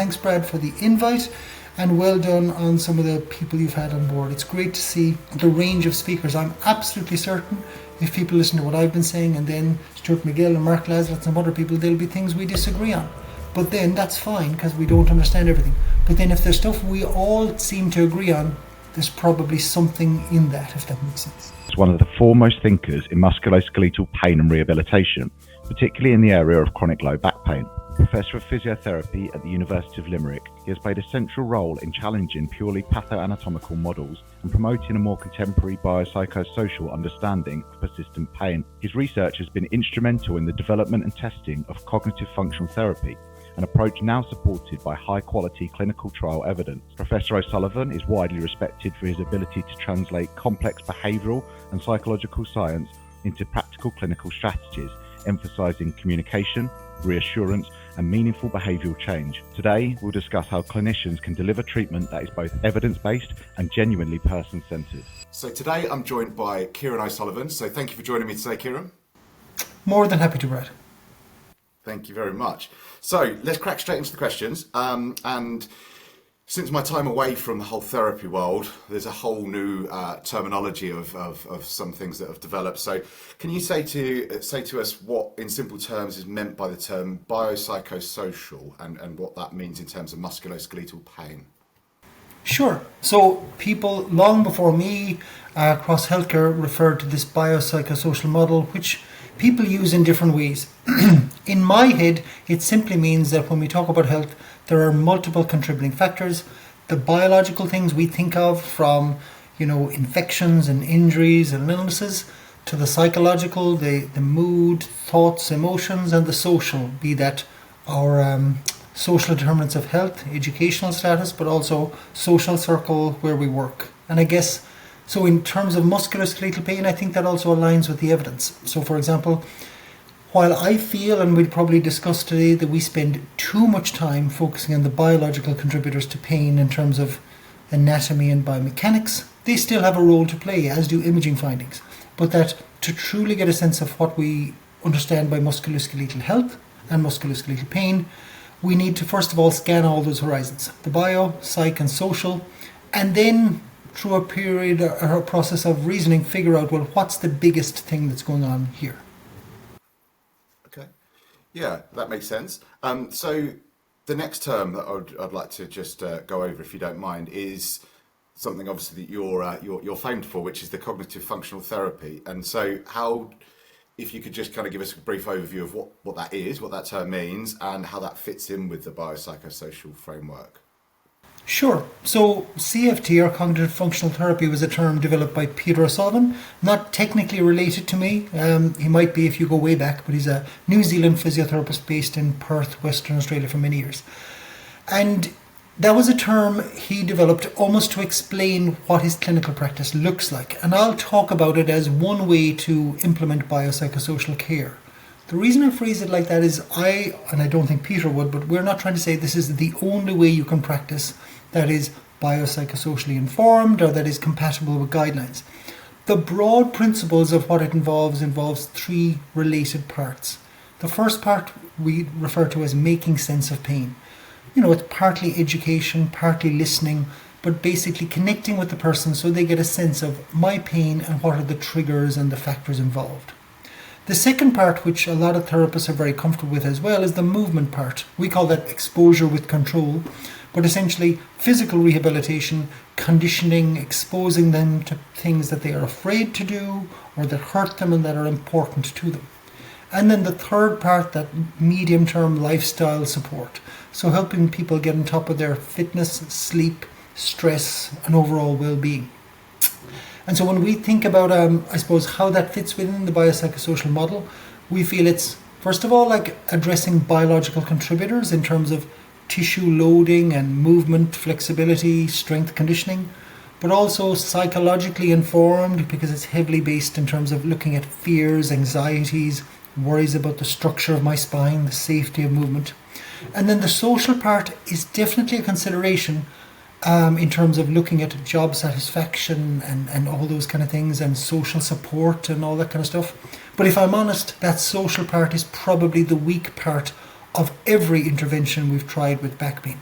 thanks, Brad, for the invite, and well done on some of the people you've had on board. It's great to see the range of speakers. I'm absolutely certain if people listen to what I've been saying, and then Stuart McGill and Mark Laslett and some other people, there'll be things we disagree on. But then that's fine, because we don't understand everything. But then if there's stuff we all seem to agree on, there's probably something in that, if that makes sense. He's one of the foremost thinkers in musculoskeletal pain and rehabilitation, particularly in the area of chronic low back pain. Professor of Physiotherapy at the University of Limerick, he has played a central role in challenging purely pathoanatomical models and promoting a more contemporary biopsychosocial understanding of persistent pain. His research has been instrumental in the development and testing of cognitive functional therapy, an approach now supported by high-quality clinical trial evidence. Professor O'Sullivan is widely respected for his ability to translate complex behavioural and psychological science into practical clinical strategies, emphasising communication, reassurance, and meaningful behavioural change. Today, we'll discuss how clinicians can deliver treatment that is both evidence-based and genuinely person-centred. So today I'm joined by Kieran O'Sullivan. So thank you for joining me today, Kieran. More than happy to, Brad. Thank you very much. So let's crack straight into the questions. And since my time away from the whole therapy world, there's a whole new terminology of some things that have developed. So can you say to us what, in simple terms, is meant by the term biopsychosocial and what that means in terms of musculoskeletal pain? Sure. So people long before me across healthcare referred to this biopsychosocial model, which people use in different ways. In my head, it simply means that when we talk about health, there are multiple contributing factors. The biological things we think of, from infections and injuries and illnesses, to the psychological, the mood, thoughts, emotions, and the social, be that our social determinants of health, educational status, but also social circle where we work. And I guess, so in terms of musculoskeletal pain, I think that also aligns with the evidence. So for example, while I feel, and we'll probably discuss today, that we spend too much time focusing on the biological contributors to pain in terms of anatomy and biomechanics, they still have a role to play, as do imaging findings. But that to truly get a sense of what we understand by musculoskeletal health and musculoskeletal pain, we need to first of all scan all those horizons, the bio, psych and social, and then through a period or a process of reasoning figure out, well, what's the biggest thing that's going on here? Okay, yeah, that makes sense. So the next term that I'd like to just go over, if you don't mind, is something obviously that you're famed for, which is the cognitive functional therapy. And so how, if you could just kind of give us a brief overview of what that is, what that term means, and how that fits in with the biopsychosocial framework. Sure. So CFT, or cognitive functional therapy, was a term developed by Peter O'Sullivan, not technically related to me. He might be if you go way back, but he's a New Zealand physiotherapist based in Perth, Western Australia for many years. And that was a term he developed almost to explain what his clinical practice looks like. And I'll talk about it as one way to implement biopsychosocial care. The reason I phrase it like that is and I don't think Peter would, but we're not trying to say this is the only way you can practice that is biopsychosocially informed or that is compatible with guidelines. The broad principles of what it involves three related parts. The first part we refer to as making sense of pain. It's partly education, partly listening, but basically connecting with the person so they get a sense of my pain and what are the triggers and the factors involved. The second part, which a lot of therapists are very comfortable with as well, is the movement part. We call that exposure with control, but essentially physical rehabilitation, conditioning, exposing them to things that they are afraid to do or that hurt them and that are important to them. And then the third part, that medium-term lifestyle support. So helping people get on top of their fitness, sleep, stress, and overall well-being. And so when we think about, I suppose, how that fits within the biopsychosocial model, we feel it's, first of all, like addressing biological contributors in terms of tissue loading and movement, flexibility, strength conditioning, but also psychologically informed because it's heavily based in terms of looking at fears, anxieties, worries about the structure of my spine, the safety of movement. And then the social part is definitely a consideration in terms of looking at job satisfaction and all those kind of things, and social support and all that kind of stuff. But if I'm honest, that social part is probably the weak part of every intervention we've tried with back pain.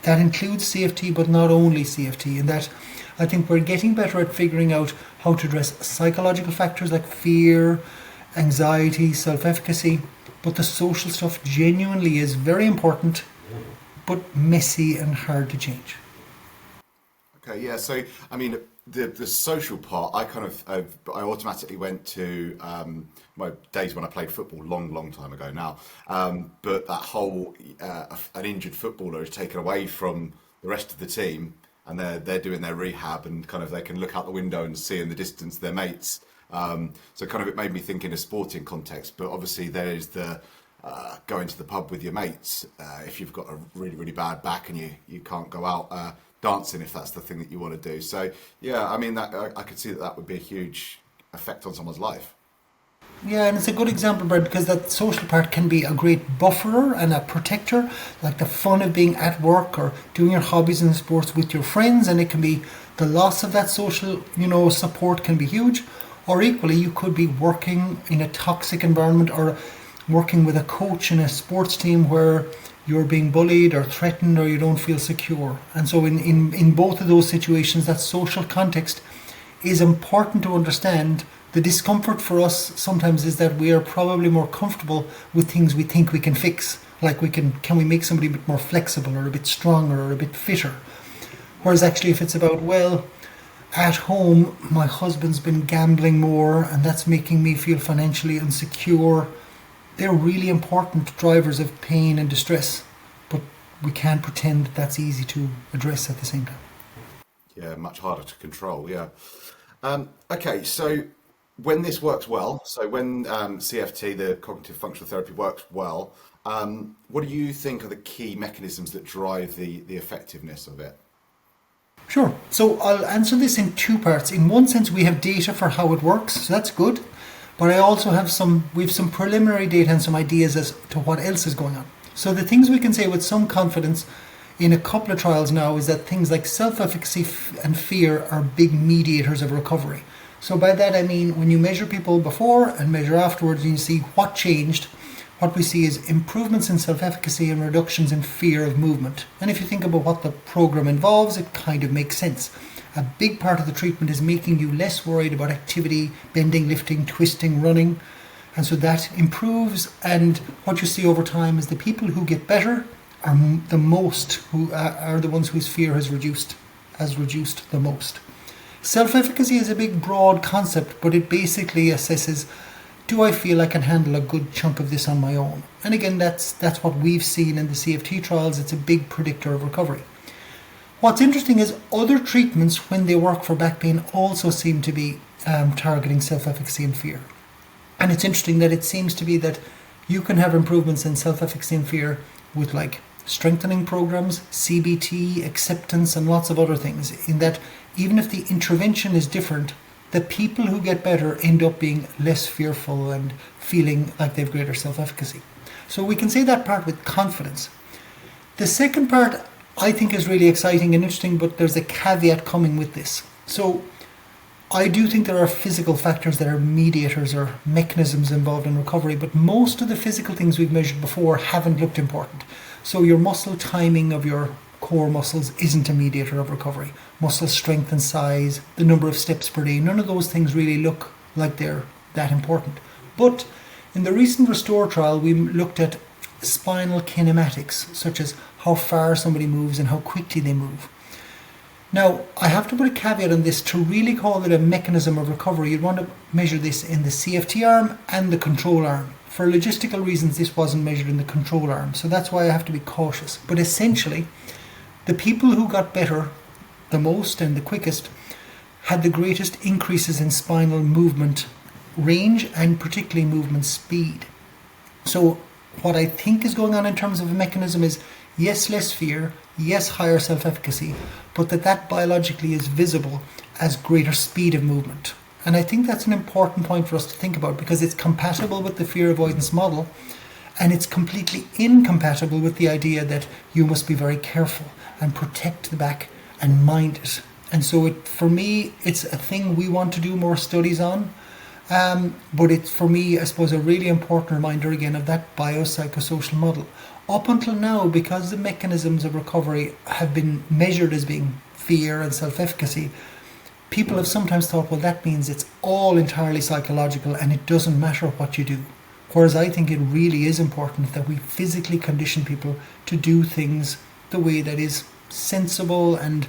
That includes CFT, but not only CFT, in that I think we're getting better at figuring out how to address psychological factors like fear, anxiety, self-efficacy, but the social stuff genuinely is very important, but messy and hard to change. Okay, yeah. So, I mean, the social part, I automatically went to my days when I played football, long time ago now. But that whole an injured footballer is taken away from the rest of the team, and they're doing their rehab, and kind of they can look out the window and see in the distance their mates. So kind of it made me think in a sporting context. But obviously there is the going to the pub with your mates if you've got a really bad back and you can't go out dancing if that's the thing that you want to do. So yeah, I mean that I could see that would be a huge effect on someone's life. Yeah, and it's a good example, Brad, because that social part can be a great buffer and a protector, like the fun of being at work or doing your hobbies and sports with your friends, and it can be the loss of that social, support can be huge. Or equally, you could be working in a toxic environment or working with a coach in a sports team where you're being bullied or threatened or you don't feel secure. And so in both of those situations, that social context is important to understand. The discomfort for us sometimes is that we are probably more comfortable with things we think we can fix. Like can we make somebody a bit more flexible or a bit stronger or a bit fitter? Whereas actually if it's about, well, at home, my husband's been gambling more and that's making me feel financially insecure. They're really important drivers of pain and distress, but we can't pretend that's easy to address at the same time. Yeah, much harder to control, yeah. Okay, so when this works well, so when CFT, the cognitive functional therapy, works well, what do you think are the key mechanisms that drive the effectiveness of it? Sure. So I'll answer this in two parts. In one sense, we have data for how it works, so that's good. But I also have some preliminary data and some ideas as to what else is going on. So the things we can say with some confidence in a couple of trials now is that things like self-efficacy and fear are big mediators of recovery. So by that I mean when you measure people before and measure afterwards and you see what changed, what we see is improvements in self-efficacy and reductions in fear of movement. And if you think about what the program involves, it kind of makes sense. A big part of the treatment is making you less worried about activity, bending, lifting, twisting, running. And so that improves. And what you see over time is the people who get better are the most, who are the ones whose fear has reduced the most. Self-efficacy is a big, broad concept, but it basically assesses, do I feel I can handle a good chunk of this on my own? And again, that's what we've seen in the CFT trials. It's a big predictor of recovery. What's interesting is other treatments, when they work for back pain, also seem to be targeting self-efficacy and fear. And it's interesting that it seems to be that you can have improvements in self-efficacy and fear with like strengthening programs, CBT, acceptance, and lots of other things, in that even if the intervention is different, the people who get better end up being less fearful and feeling like they've greater self-efficacy. So we can say that part with confidence. The second part I think is really exciting and interesting, but there's a caveat coming with this. So I do think there are physical factors that are mediators or mechanisms involved in recovery, but most of the physical things we've measured before haven't looked important. So your muscle timing of your core muscles isn't a mediator of recovery. Muscle strength and size, the number of steps per day, none of those things really look like they're that important. But in the recent Restore trial, we looked at spinal kinematics, such as how far somebody moves and how quickly they move. Now, I have to put a caveat on this. To really call it a mechanism of recovery, you'd want to measure this in the CFT arm and the control arm. For logistical reasons, this wasn't measured in the control arm, so that's why I have to be cautious. But essentially, the people who got better the most and the quickest had the greatest increases in spinal movement range and particularly movement speed. So what I think is going on in terms of a mechanism is, yes, less fear, yes, higher self-efficacy, but that biologically is visible as greater speed of movement. And I think that's an important point for us to think about, because it's compatible with the fear avoidance model, and it's completely incompatible with the idea that you must be very careful and protect the back and mind it. And so for me, it's a thing we want to do more studies on. But it's, for me, I suppose, a really important reminder again of that biopsychosocial model. Up until now, because the mechanisms of recovery have been measured as being fear and self-efficacy, people have sometimes thought, well, that means it's all entirely psychological and it doesn't matter what you do. Whereas I think it really is important that we physically condition people to do things the way that is sensible and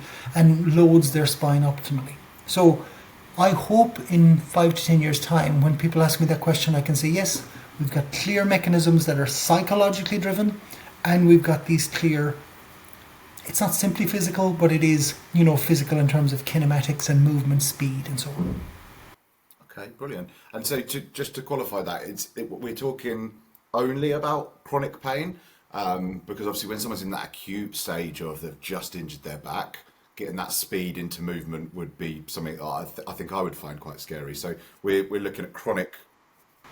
loads their spine optimally. So I hope in 5 to 10 years' time, when people ask me that question, I can say, yes, we've got clear mechanisms that are psychologically driven, and we've got these clear, it's not simply physical, but it is, physical in terms of kinematics and movement, speed, and so on. Okay, brilliant. And so just to qualify that, we're talking only about chronic pain, because obviously when someone's in that acute stage of they've just injured their back, getting that speed into movement would be something that I think I would find quite scary. So we're looking at chronic.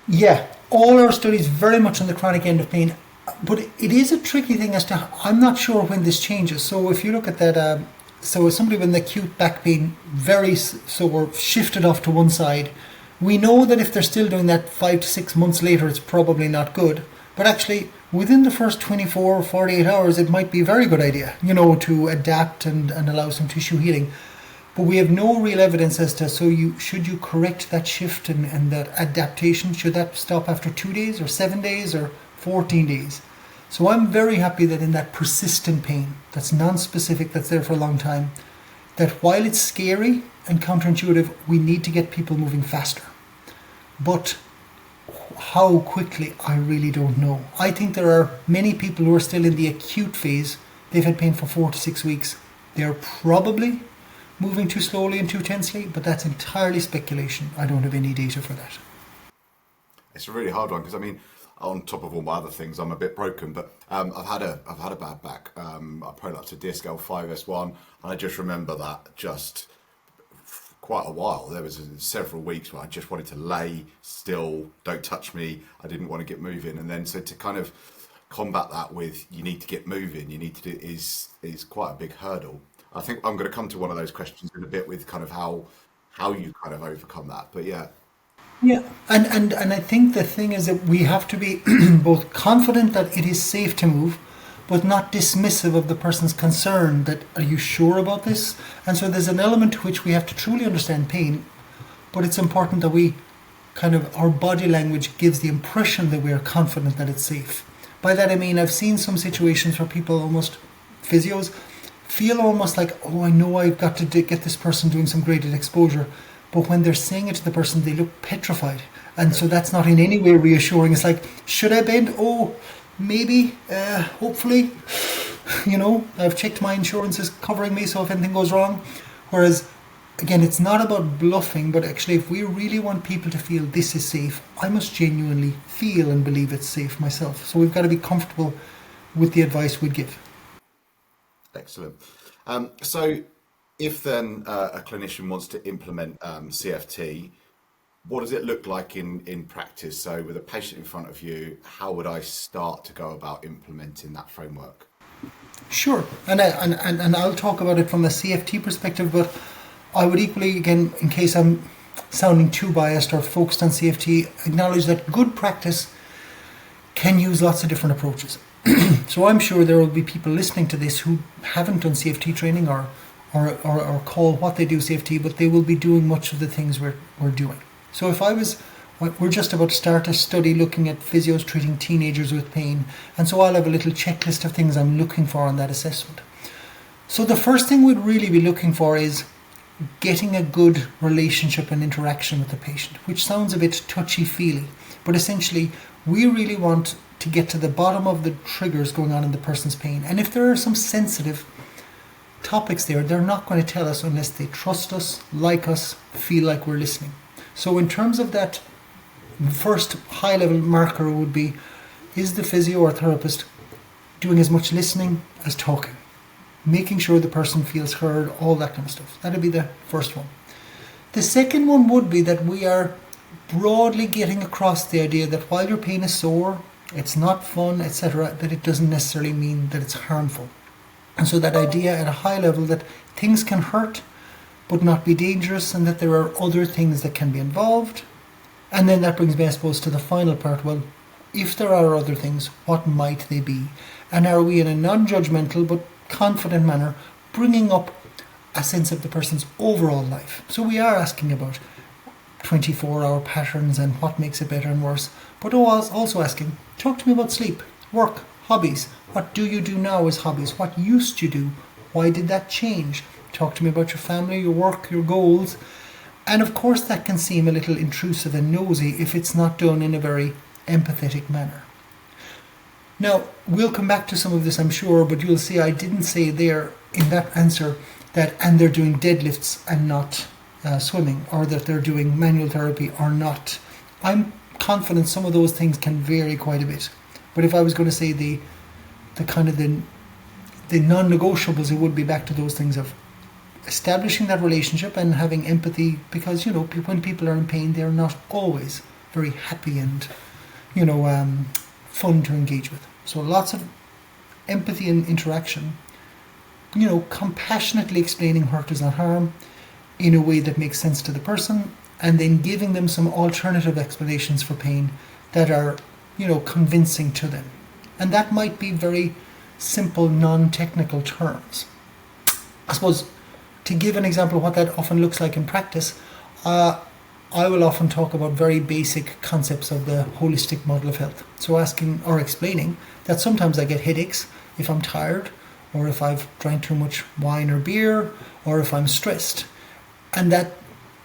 Yeah, all our studies very much on the chronic end of pain, but it is a tricky thing as to, I'm not sure when this changes. So if you look at that, so somebody with an acute back pain, we're shifted off to one side, we know that if they're still doing that 5 to 6 months later, it's probably not good. But actually, within the first 24 or 48 hours, it might be a very good idea, to adapt and allow some tissue healing. But we have no real evidence as to, should you correct that shift and that adaptation? Should that stop after 2 days or 7 days or 14 days? So I'm very happy that in that persistent pain, that's non-specific, that's there for a long time, that while it's scary and counterintuitive, we need to get people moving faster. But how quickly, I really don't know. I think there are many people who are still in the acute phase. They've had pain for 4 to 6 weeks. They're probably moving too slowly and too tensely, but that's entirely speculation. I don't have any data for that. It's a really hard one because on top of all my other things, I'm a bit broken, but I've had a bad back. I prolapsed a disc L5S1, and I just remember that just quite a while. There was several weeks where I just wanted to lay still, don't touch me. I didn't want to get moving, and then so to kind of combat that with you need to get moving, you need to do is quite a big hurdle. I think I'm going to come to one of those questions in a bit with kind of how you kind of overcome that. But yeah. Yeah, and I think the thing is that we have to be both confident that it is safe to move, but not dismissive of the person's concern that, are you sure about this? And so there's an element to which we have to truly understand pain, but it's important that we our body language gives the impression that we are confident that it's safe. By that I mean, I've seen some situations where people physios, feel almost like, oh, I know I've got to get this person doing some graded exposure. But when they're saying it to the person, they look petrified. And so that's not in any way reassuring. It's like, should I bend? Oh, maybe, hopefully. I've checked my insurance is covering me, so if anything goes wrong. Whereas, again, it's not about bluffing, but actually if we really want people to feel this is safe, I must genuinely feel and believe it's safe myself. So we've got to be comfortable with the advice we'd give. Excellent. So if then a clinician wants to implement CFT, what does it look like in practice? So with a patient in front of you, how would I start to go about implementing that framework? Sure, and I'll talk about it from a CFT perspective, but I would equally, again, in case I'm sounding too biased or focused on CFT, acknowledge that good practice can use lots of different approaches. So I'm sure there will be people listening to this who haven't done CFT training or call what they do CFT, but they will be doing much of the things we're doing. So we're just about to start a study looking at physios treating teenagers with pain, and so I'll have a little checklist of things I'm looking for on that assessment. So the first thing we'd really be looking for is getting a good relationship and interaction with the patient, which sounds a bit touchy-feely, but essentially we really want to get to the bottom of the triggers going on in the person's pain. And if there are some sensitive topics there, they're not going to tell us unless they trust us, like us, feel like we're listening. So in terms of that, first high-level marker would be, is the physio or therapist doing as much listening as talking? Making sure the person feels heard, all that kind of stuff. That would be the first one. The second one would be that we are broadly getting across the idea that while your pain is sore, it's not fun, etc., that it doesn't necessarily mean that it's harmful. And so that idea at a high level that things can hurt but not be dangerous, and that there are other things that can be involved. And then that brings me, I suppose, to the final part. Well, if there are other things, what might they be? And are we in a non-judgmental but confident manner bringing up a sense of the person's overall life? So we are asking about 24-hour patterns and what makes it better and worse, but also asking, talk to me about sleep, work, hobbies. What do you do now as hobbies? What used you do? Why did that change? Talk to me about your family, your work, your goals. And of course that can seem a little intrusive and nosy if it's not done in a very empathetic manner. Now, we'll come back to some of this, I'm sure, but you'll see I didn't say there in that answer that, and they're doing deadlifts and not swimming, or that they're doing manual therapy or not. I'm confident some of those things can vary quite a bit. But if I was going to say the non-negotiables, it would be back to those things of establishing that relationship and having empathy, because, you know, when people are in pain, they're not always very happy and, you know, fun to engage with. So lots of empathy and interaction, you know, compassionately explaining hurt does not harm in a way that makes sense to the person, and then giving them some alternative explanations for pain that are, you know, convincing to them. And that might be very simple, non-technical terms. I suppose, to give an example of what that often looks like in practice, I will often talk about very basic concepts of the holistic model of health. So asking or explaining that sometimes I get headaches if I'm tired, or if I've drank too much wine or beer, or if I'm stressed. And that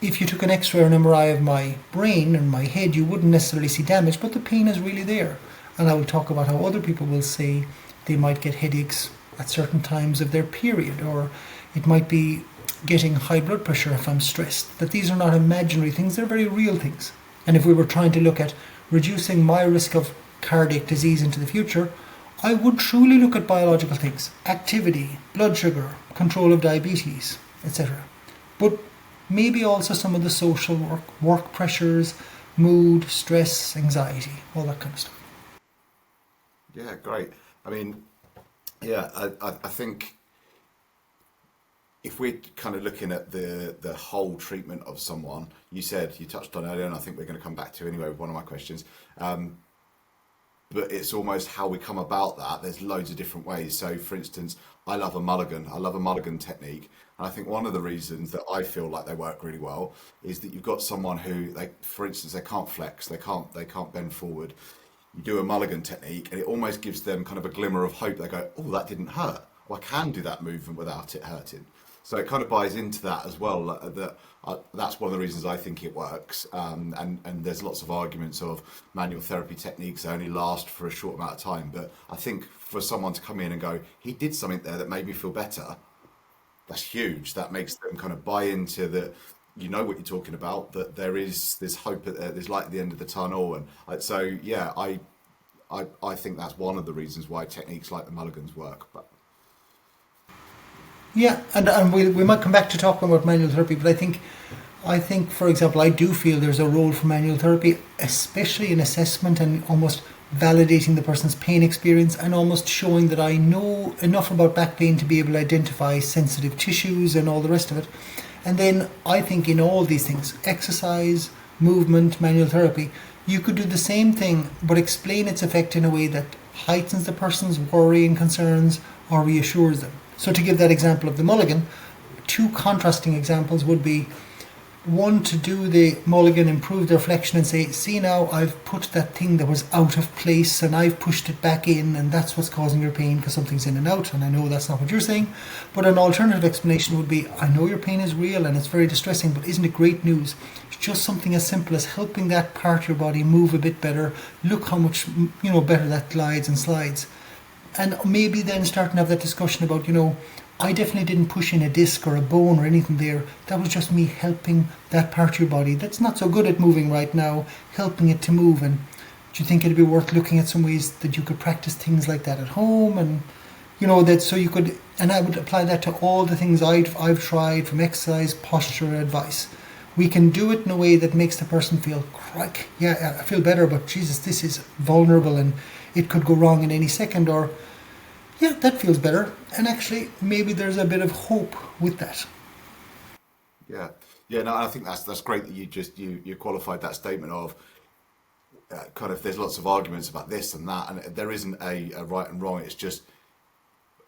if you took an X-ray or an MRI of my brain and my head, you wouldn't necessarily see damage, but the pain is really there. And I will talk about how other people will say they might get headaches at certain times of their period, or it might be getting high blood pressure if I'm stressed. That these are not imaginary things, they're very real things. And if we were trying to look at reducing my risk of cardiac disease into the future, I would truly look at biological things, activity, blood sugar, control of diabetes, etc. But maybe also some of the social work pressures, mood, stress, anxiety, all that kind of stuff. Yeah, great. I mean, yeah, I think if we're kind of looking at the whole treatment of someone, you touched on earlier, and I think we're going to come back to anyway with one of my questions, but it's almost how we come about that. There's loads of different ways. So for instance, I love a mulligan technique. And I think one of the reasons that I feel like they work really well is that you've got someone who, for instance, they can't flex, they can't bend forward. You do a mulligan technique and it almost gives them kind of a glimmer of hope. They go, oh, that didn't hurt. Well, I can do that movement without it hurting. So it kind of buys into that as well. That's one of the reasons I think it works. And there's lots of arguments of manual therapy techniques that only last for a short amount of time. But I think for someone to come in and go, he did something there that made me feel better, that's huge. That makes them kind of buy into that. You know what you're talking about, that there is this hope, there's light at the end of the tunnel. And so, yeah, I think that's one of the reasons why techniques like the mulligans work. But yeah, and we might come back to talking about manual therapy, but I think, for example, I do feel there's a role for manual therapy, especially in assessment and almost validating the person's pain experience, and almost showing that I know enough about back pain to be able to identify sensitive tissues and all the rest of it. And then I think in all these things, exercise, movement, manual therapy, you could do the same thing, but explain its effect in a way that heightens the person's worry and concerns or reassures them. So to give that example of the mulligan, two contrasting examples would be one to do the mulligan, improve their flexion and say, see now, I've put that thing that was out of place and I've pushed it back in, and that's what's causing your pain because something's in and out, and I know that's not what you're saying. But an alternative explanation would be, I know your pain is real and it's very distressing, but isn't it great news? It's just something as simple as helping that part of your body move a bit better. Look how much, better that glides and slides. And maybe then starting to have that discussion about, I definitely didn't push in a disc or a bone or anything there. That was just me helping that part of your body that's not so good at moving right now, helping it to move. And do you think it'd be worth looking at some ways that you could practice things like that at home? And that so you could, and I would apply that to all the things I've tried, from exercise, posture, advice. We can do it in a way that makes the person feel, crike, yeah, I feel better, but Jesus, this is vulnerable and it could go wrong in any second, or yeah, that feels better. And actually, maybe there's a bit of hope with that. Yeah. No, I think that's great that you qualified that statement of, kind of there's lots of arguments about this and that, and there isn't a right and wrong. It's just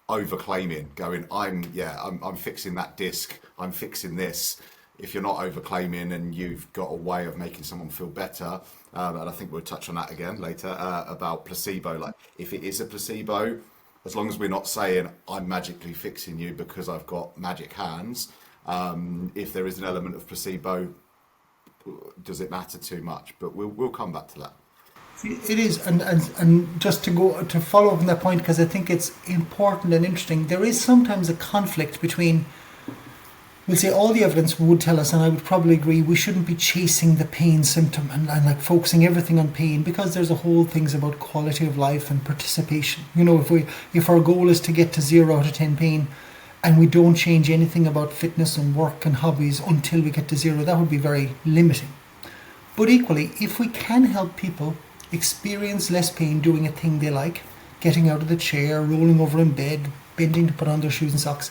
overclaiming, going, I'm fixing that disc, I'm fixing this. If you're not overclaiming and you've got a way of making someone feel better, and I think we'll touch on that again later, about placebo. Like, if it is a placebo, as long as we're not saying I'm magically fixing you because I've got magic hands, if there is an element of placebo, does it matter too much? But we'll come back to that. It is, and just to follow up on that point, because I think it's important and interesting, there is sometimes a conflict between, we'll say, all the evidence would tell us, and I would probably agree, we shouldn't be chasing the pain symptom and like focusing everything on pain, because there's a whole things about quality of life and participation. You know, if our goal is to get to 0 out of 10 pain, and we don't change anything about fitness and work and hobbies until we get to 0, that would be very limiting. But equally, if we can help people experience less pain doing a thing they like, getting out of the chair, rolling over in bed, bending to put on their shoes and socks,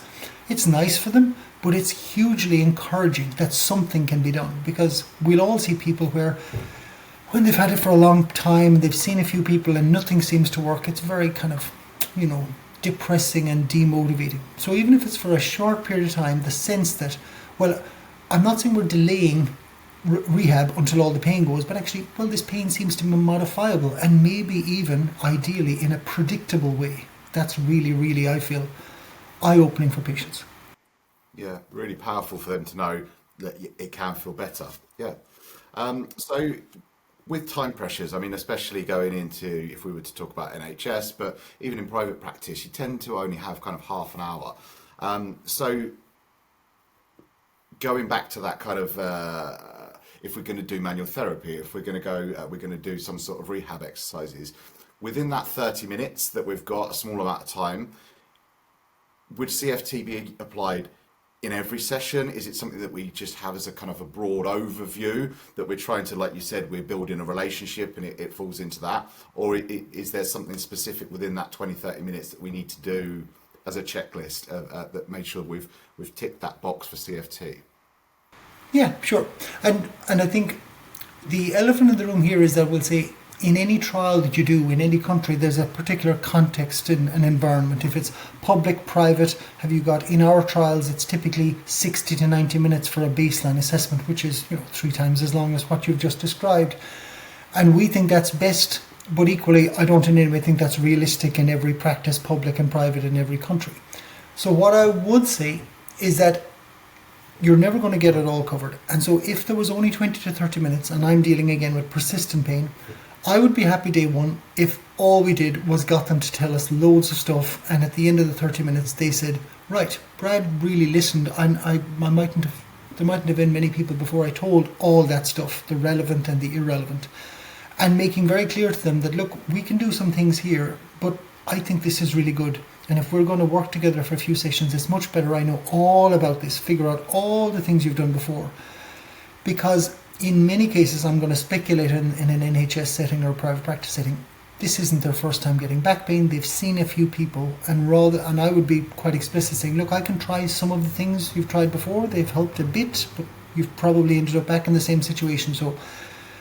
it's nice for them, but it's hugely encouraging that something can be done, because we'll all see people where when they've had it for a long time, they've seen a few people and nothing seems to work, it's very kind of, depressing and demotivating. So even if it's for a short period of time, the sense that, well, I'm not saying we're delaying rehab until all the pain goes, but actually, well, this pain seems to be modifiable and maybe even ideally in a predictable way. That's really, really, I feel, eye-opening for patients. Yeah, really powerful for them to know that it can feel better. Yeah. So with time pressures, I mean, especially going into, if we were to talk about NHS, but even in private practice, you tend to only have kind of half an hour. So going back to that kind of, if we're going to do manual therapy, if we're going to go, we're going to do some sort of rehab exercises, within that 30 minutes that we've got, a small amount of time, would CFT be applied in every session? Is it something that we just have as a kind of a broad overview that we're trying to, like you said, we're building a relationship and it falls into that? Or is there something specific within that 20, 30 minutes that we need to do as a checklist that makes sure we've ticked that box for CFT? Yeah, sure. And I think the elephant in the room here is that we'll say, in any trial that you do in any country, there's a particular context and an environment. If it's public, private, have you got, in our trials, it's typically 60 to 90 minutes for a baseline assessment, which is 3 times as long as what you've just described. And we think that's best, but equally, I don't in any way think that's realistic in every practice, public and private, in every country. So what I would say is that you're never going to get it all covered. And so if there was only 20 to 30 minutes, and I'm dealing again with persistent pain, I would be happy day one if all we did was got them to tell us loads of stuff, and at the end of the 30 minutes they said, right, Brad really listened, and there mightn't have been many people before I told all that stuff, the relevant and the irrelevant, and making very clear to them that, look, we can do some things here, but I think this is really good, and if we're going to work together for a few sessions, it's much better I know all about this, figure out all the things you've done before, because in many cases, I'm going to speculate in an NHS setting or a private practice setting, this isn't their first time getting back pain. They've seen a few people, and I would be quite explicit saying, look, I can try some of the things you've tried before. They've helped a bit, but you've probably ended up back in the same situation. So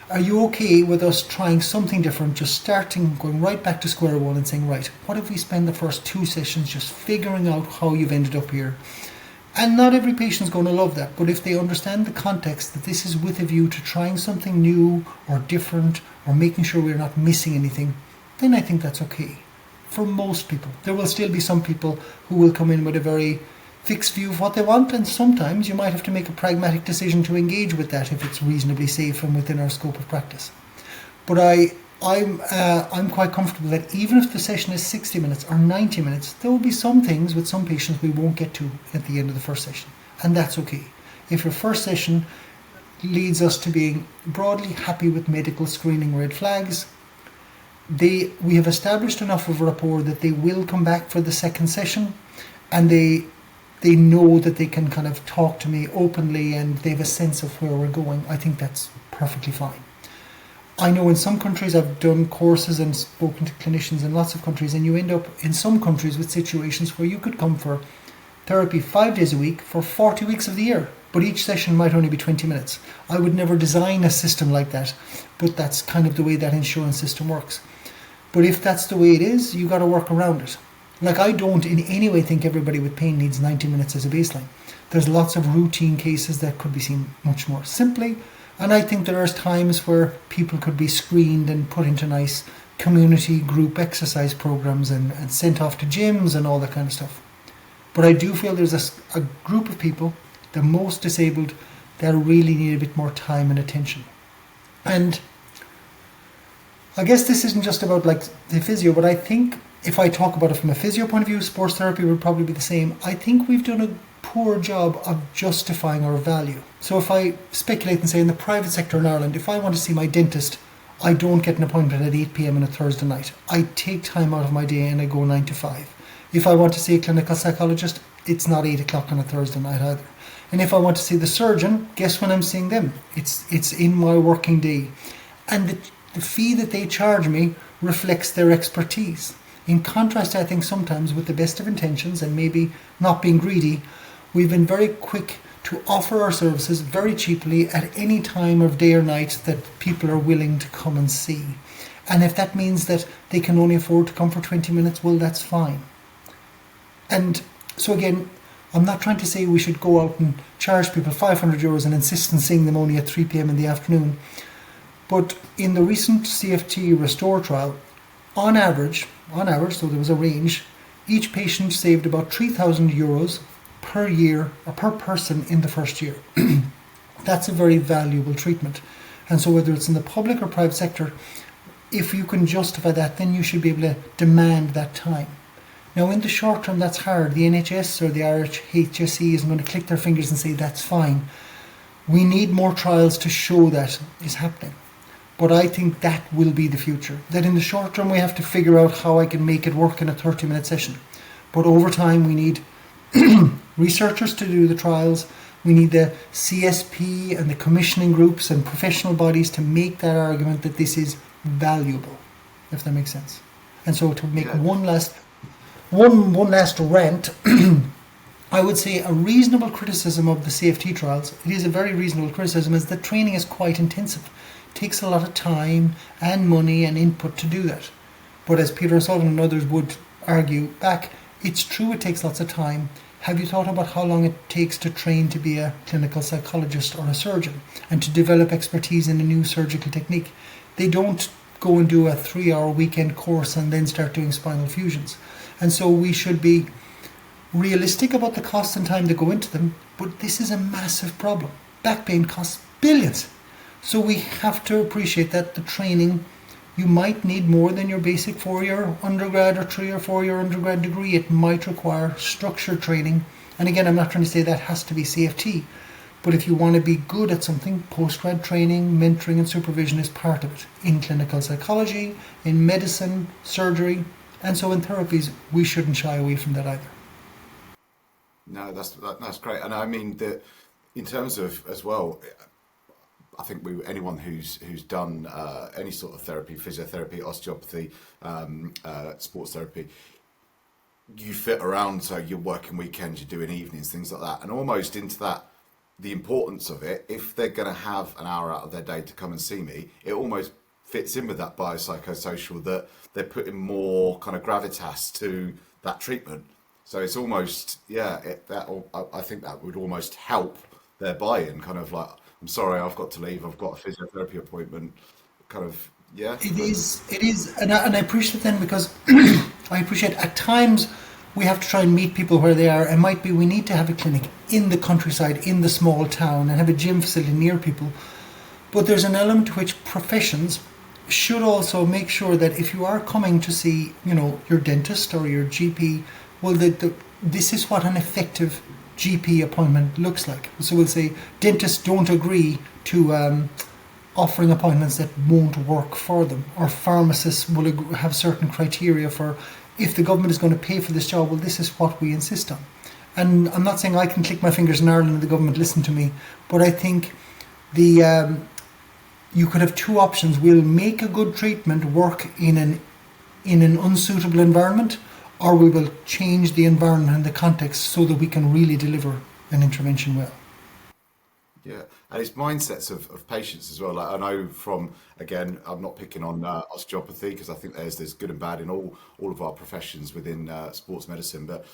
are you okay with us trying something different, just going right back to square one and saying, right, what if we spend the first 2 sessions just figuring out how you've ended up here? And not every patient's going to love that, but if they understand the context that this is with a view to trying something new or different or making sure we're not missing anything, then I think that's okay. For most people. There will still be some people who will come in with a very fixed view of what they want, and sometimes you might have to make a pragmatic decision to engage with that if it's reasonably safe and within our scope of practice. But I'm quite comfortable that even if the session is 60 minutes or 90 minutes, there will be some things with some patients we won't get to at the end of the first session. And that's okay. If your first session leads us to being broadly happy with medical screening red flags, we have established enough of a rapport that they will come back for the second session, and they know that they can kind of talk to me openly and they have a sense of where we're going. I think that's perfectly fine. I know in some countries, I've done courses and spoken to clinicians in lots of countries, and you end up in some countries with situations where you could come for therapy 5 days a week for 40 weeks of the year, but each session might only be 20 minutes. I would never design a system like that, but that's kind of the way that insurance system works. But if that's the way it is, you got to work around it. Like, I don't in any way think everybody with pain needs 90 minutes as a baseline. There's lots of routine cases that could be seen much more simply. And I think there are times where people could be screened and put into nice community group exercise programs and sent off to gyms and all that kind of stuff. But I do feel there's a group of people, the most disabled, that really need a bit more time and attention. And I guess this isn't just about like the physio, but I think if I talk about it from a physio point of view, sports therapy would probably be the same. I think we've done a poor job of justifying our value. So if I speculate and say in the private sector in Ireland, if I want to see my dentist, I don't get an appointment at 8 p.m. on a Thursday night. I take time out of my day and I go 9 to 5. If I want to see a clinical psychologist, it's not 8 o'clock on a Thursday night either. And if I want to see the surgeon, guess when I'm seeing them? It's in my working day. And the fee that they charge me reflects their expertise. In contrast, I think sometimes with the best of intentions and maybe not being greedy, we've been very quick to offer our services very cheaply at any time of day or night that people are willing to come and see. And if that means that they can only afford to come for 20 minutes, well, that's fine. And so again, I'm not trying to say we should go out and charge people €500 and insist on seeing them only at 3 p.m. in the afternoon. But in the recent CFT Restore trial, on average, so there was a range, each patient saved about €3,000 per year or per person in the first year. That's a very valuable treatment. And so whether it's in the public or private sector, if you can justify that, then you should be able to demand that time. Now in the short term, that's hard. The NHS or the RHSE isn't going to click their fingers and say that's fine. We need more trials to show that is happening. But I think that will be the future. That in the short term, we have to figure out how I can make it work in a 30-minute session. But over time, we need researchers to do the trials. We need the CSP and the commissioning groups and professional bodies to make that argument that this is valuable, if that makes sense. And so to make one last rant, I would say a reasonable criticism of the CFT trials, it is a very reasonable criticism, is that training is quite intensive. It takes a lot of time and money and input to do that. But as Peter O'Sullivan and others would argue back, it's true it takes lots of time. Have you thought about how long it takes to train to be a clinical psychologist or a surgeon and to develop expertise in a new surgical technique? They don't go and do a 3-hour weekend course and then start doing spinal fusions. And so we should be realistic about the cost and time that go into them, but this is a massive problem. Back pain costs billions. So we have to appreciate that the training, you might need more than your basic 4-year undergrad or 3 or 4-year undergrad degree. It might require structured training. And again, I'm not trying to say that has to be CFT, but if you want to be good at something, postgrad training, mentoring and supervision is part of it. In clinical psychology, in medicine, surgery, and so in therapies, we shouldn't shy away from that either. No, that's great. And I mean, in terms of as well, I think anyone who's done any sort of therapy, physiotherapy, osteopathy, sports therapy, you fit around, so you're working weekends, you're doing evenings, things like that, and almost into that, the importance of it, if they're going to have an hour out of their day to come and see me, it almost fits in with that biopsychosocial, that they're putting more kind of gravitas to that treatment. So it's almost, I think that would almost help their buy-in, kind of like, I'm sorry, I've got to leave, I've got a physiotherapy appointment, kind of, yeah. It is, and I appreciate then, because I appreciate at times we have to try and meet people where they are. It might be we need to have a clinic in the countryside, in the small town, and have a gym facility near people. But there's an element to which professions should also make sure that if you are coming to see, your dentist or your GP, well, this is what an effective GP appointment looks like. So we'll say dentists don't agree to offering appointments that won't work for them, or pharmacists will have certain criteria for, if the government is going to pay for this job, well, this is what we insist on. And I'm not saying I can click my fingers in Ireland and the government listen to me, but I think you could have two options. We'll make a good treatment work in an unsuitable environment, or we will change the environment and the context so that we can really deliver an intervention well. Yeah, and it's mindsets of patients as well. Like I know from, again, I'm not picking on osteopathy because I think there's good and bad in all of our professions within sports medicine, but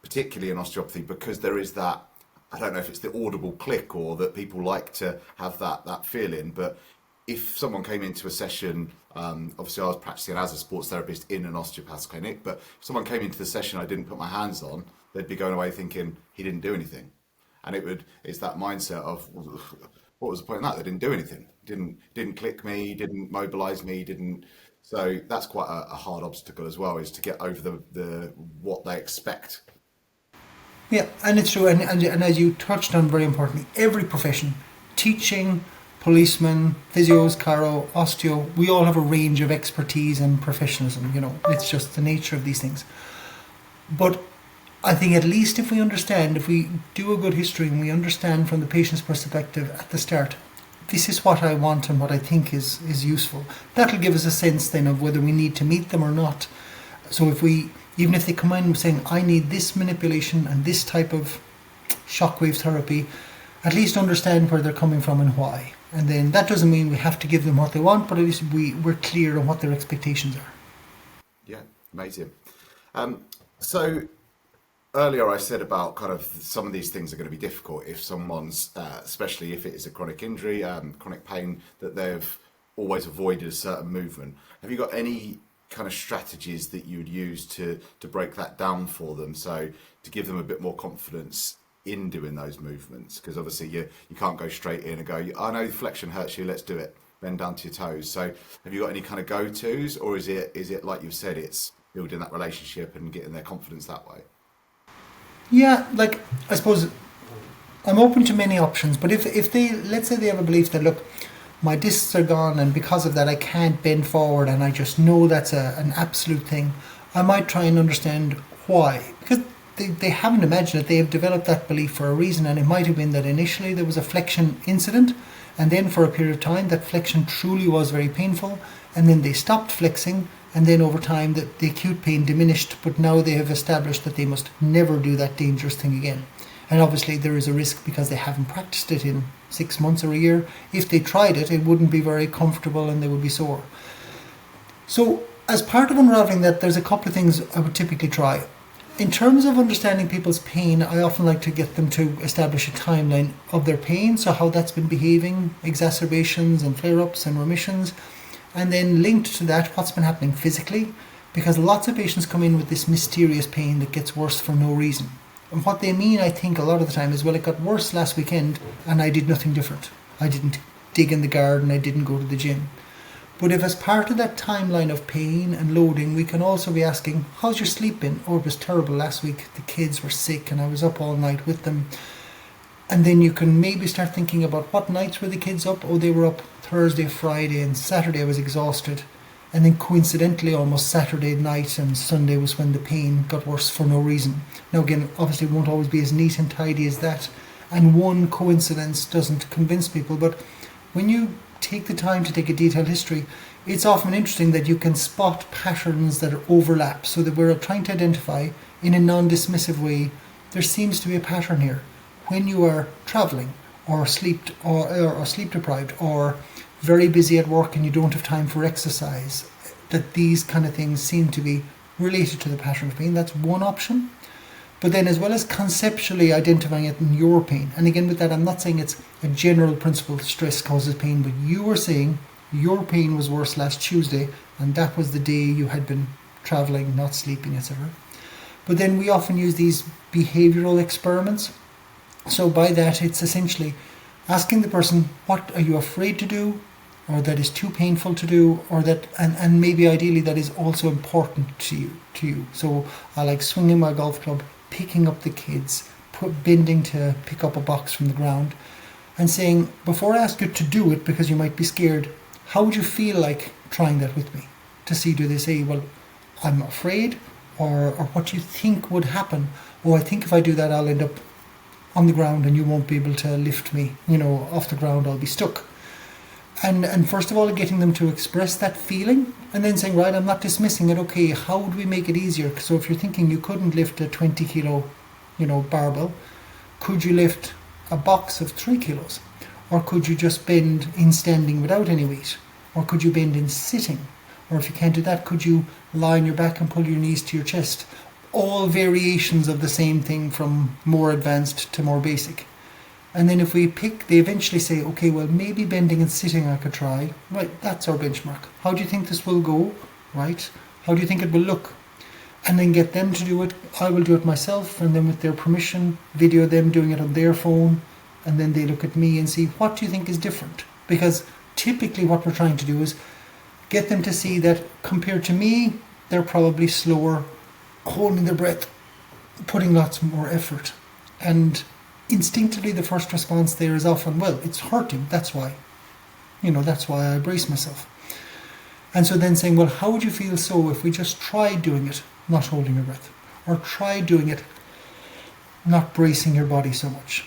particularly in osteopathy because there is that. I don't know if it's the audible click or that people like to have that feeling, but if someone came into a session, obviously I was practicing as a sports therapist in an osteopath's clinic, but if someone came into the session I didn't put my hands on, they'd be going away thinking he didn't do anything. And it's that mindset of what was the point in that? They didn't do anything. Didn't click me, didn't mobilize me, didn't. So that's quite a hard obstacle as well, is to get over the what they expect. Yeah, and it's true, and as you touched on very importantly, every profession, teaching, policemen, physios, chiro, osteo, we all have a range of expertise and professionalism, it's just the nature of these things. But I think at least if we do a good history and we understand from the patient's perspective at the start, this is what I want and what I think is useful, that'll give us a sense then of whether we need to meet them or not. So even if they come in saying, I need this manipulation and this type of shockwave therapy, at least understand where they're coming from and why. And then that doesn't mean we have to give them what they want, but at least we're clear on what their expectations are. Yeah, amazing. So earlier I said about kind of some of these things are going to be difficult if someone's, especially if it is a chronic injury, chronic pain, that they've always avoided a certain movement. Have you got any kind of strategies that you would use to break that down for them, so to give them a bit more confidence in doing those movements? Because obviously you can't go straight in and go, I know flexion hurts you, let's do it, bend down to your toes. So have you got any kind of go-tos, or is it like you said, it's building that relationship and getting their confidence that way? Yeah, like I suppose I'm open to many options, but if they, let's say they have a belief that, look, my discs are gone and because of that I can't bend forward and I just know that's an absolute thing, I might try and understand why. Because they haven't imagined it, they have developed that belief for a reason, and it might have been that initially there was a flexion incident and then for a period of time that flexion truly was very painful, and then they stopped flexing, and then over time the acute pain diminished, but now they have established that they must never do that dangerous thing again. And obviously there is a risk because they haven't practiced it in 6 months or a year. If they tried it, it wouldn't be very comfortable and they would be sore. So as part of unraveling that, there's a couple of things I would typically try. In terms of understanding people's pain, I often like to get them to establish a timeline of their pain, so how that's been behaving, exacerbations and flare-ups and remissions, and then linked to that, what's been happening physically, because lots of patients come in with this mysterious pain that gets worse for no reason. And what they mean, I think, a lot of the time is, well, it got worse last weekend and I did nothing different. I didn't dig in the garden, I didn't go to the gym. But if as part of that timeline of pain and loading, we can also be asking, how's your sleep been? Oh, it was terrible last week. The kids were sick and I was up all night with them. And then you can maybe start thinking about what nights were the kids up? Oh, they were up Thursday, Friday, and Saturday I was exhausted. And then coincidentally, almost Saturday night and Sunday was when the pain got worse for no reason. Now again, obviously it won't always be as neat and tidy as that. And one coincidence doesn't convince people. But when you take the time to take a detailed history, it's often interesting that you can spot patterns that overlap. So that we're trying to identify in a non-dismissive way, there seems to be a pattern here. When you are traveling or sleep deprived or very busy at work and you don't have time for exercise, that these kind of things seem to be related to the pattern of pain. That's one option. But then as well as conceptually identifying it in your pain, and again with that I'm not saying it's a general principle stress causes pain, but you were saying your pain was worse last Tuesday and that was the day you had been traveling, not sleeping, etc. But then we often use these behavioral experiments. So by that it's essentially asking the person, what are you afraid to do, or that is too painful to do, or that, and maybe ideally that is also important to you. So I like swinging my golf club, picking up the kids, bending to pick up a box from the ground, and saying, before I ask you to do it because you might be scared, how would you feel like trying that with me? To see, do they say, well, I'm afraid, or what do you think would happen? Oh, I think if I do that I'll end up on the ground and you won't be able to lift me, off the ground, I'll be stuck. And first of all, getting them to express that feeling, and then saying, right, I'm not dismissing it, okay, how would we make it easier? So if you're thinking you couldn't lift a 20 kilo, barbell, could you lift a box of 3 kilos? Or could you just bend in standing without any weight? Or could you bend in sitting? Or if you can't do that, could you lie on your back and pull your knees to your chest? All variations of the same thing, from more advanced to more basic. And then if we pick, they eventually say, okay, well, maybe bending and sitting I could try. Right, that's our benchmark. How do you think this will go? Right? How do you think it will look? And then get them to do it. I will do it myself, and then with their permission, video them doing it on their phone, and then they look at me and see, what do you think is different? Because typically what we're trying to do is get them to see that compared to me, they're probably slower, holding their breath, putting lots more effort. And instinctively the first response there is often, well, it's hurting, that's why. That's why I brace myself. And so then saying, well, how would you feel so if we just tried doing it, not holding your breath? Or try doing it, not bracing your body so much?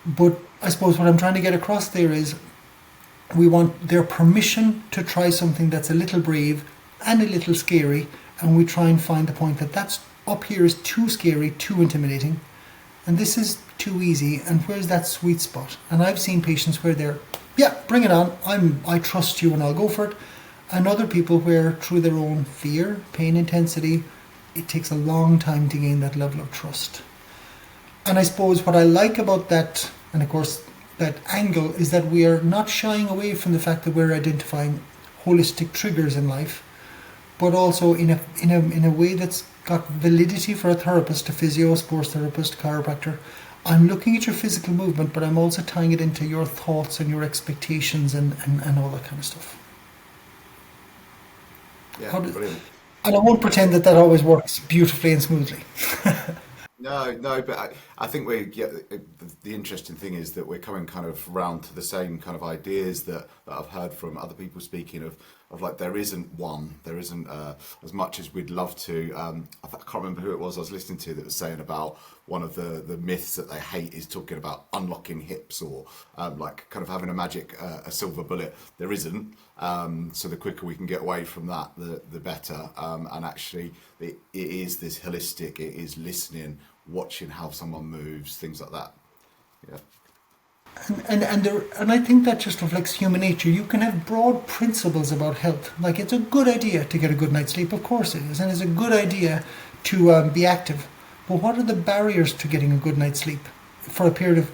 But I suppose what I'm trying to get across there is we want their permission to try something that's a little brave and a little scary, and we try and find the point that that's up here is too scary, too intimidating, and this is too easy, and where's that sweet spot? And I've seen patients where they're, yeah, bring it on, I trust you and I'll go for it, and other people where through their own fear, pain intensity, it takes a long time to gain that level of trust. And I suppose what I like about that, and of course that angle, is that we are not shying away from the fact that we're identifying holistic triggers in life, but also in a way that's got validity for a therapist, a physio, sports therapist, chiropractor. I'm looking at your physical movement, but I'm also tying it into your thoughts and your expectations and all that kind of stuff. Yeah, brilliant. And I won't pretend that always works beautifully and smoothly. No, but I think the interesting thing is that we're coming kind of round to the same kind of ideas that I've heard from other people speaking of like there isn't as much as we'd love to. I can't remember who it was I was listening to that was saying about one of the myths that they hate is talking about unlocking hips or like kind of having a magic a silver bullet. There isn't. So the quicker we can get away from that, the better. And actually, it is this holistic. It is listening, watching how someone moves, things like that. Yeah. And I think that just reflects human nature. You can have broad principles about health. Like, it's a good idea to get a good night's sleep, of course it is, and it's a good idea to be active. But what are the barriers to getting a good night's sleep? For a period of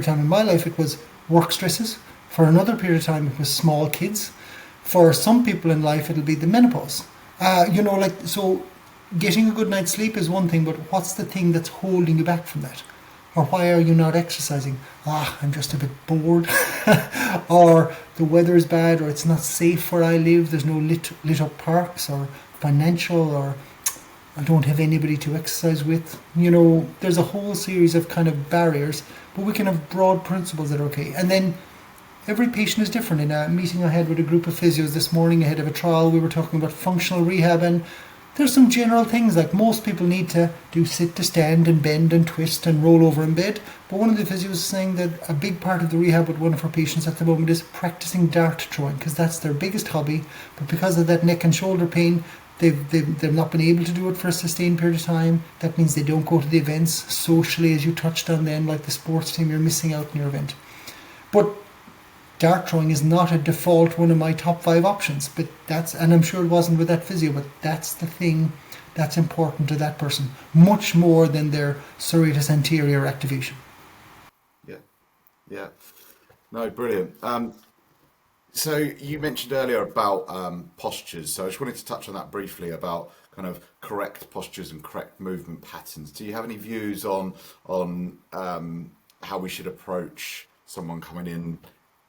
time in my life, it was work stresses. For another period of time, it was small kids. For some people in life, it'll be the menopause. So getting a good night's sleep is one thing, but what's the thing that's holding you back from that? Or why are you not exercising? I'm just a bit bored. Or the weather is bad, or it's not safe where I live. There's no lit up parks, or financial, or I don't have anybody to exercise with. There's a whole series of kind of barriers, but we can have broad principles that are okay. And then every patient is different. In a meeting I had with a group of physios this morning ahead of a trial, we were talking about functional rehab, and there's some general things like most people need to do sit to stand and bend and twist and roll over in bed. But one of the physios is saying that a big part of the rehab with one of our patients at the moment is practicing dart throwing, because that's their biggest hobby. But because of that neck and shoulder pain, they've not been able to do it for a sustained period of time. That means they don't go to the events socially, as you touched on then, like the sports team. You're missing out on your event. But dart throwing is not a default one of my top 5 options, but and I'm sure it wasn't with that physio, but that's the thing that's important to that person, much more than their serratus anterior activation. Yeah. No, brilliant. So you mentioned earlier about postures, so I just wanted to touch on that briefly about kind of correct postures and correct movement patterns. Do you have any views on how we should approach someone coming in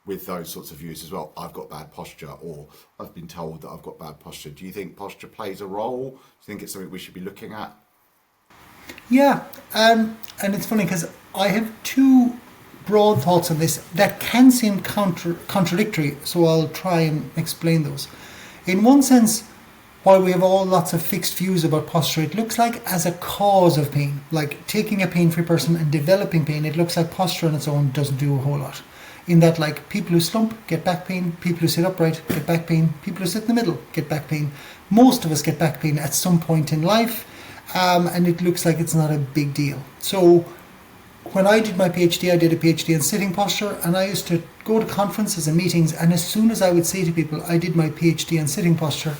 with those sorts of views as well? I've got bad posture, or I've been told that I've got bad posture. Do you think posture plays a role? Do you think it's something we should be looking at? Yeah, and it's funny because I have 2 broad thoughts on this that can seem contradictory, so I'll try and explain those. In one sense, while we have all lots of fixed views about posture, it looks like as a cause of pain, like taking a pain-free person and developing pain, it looks like posture on its own doesn't do a whole lot. In that, like, people who slump get back pain, people who sit upright get back pain, people who sit in the middle get back pain. Most of us get back pain at some point in life, and it looks like it's not a big deal. So when I did my PhD, I did a PhD in sitting posture, and I used to go to conferences and meetings, and as soon as I would say to people, I did my PhD in sitting posture,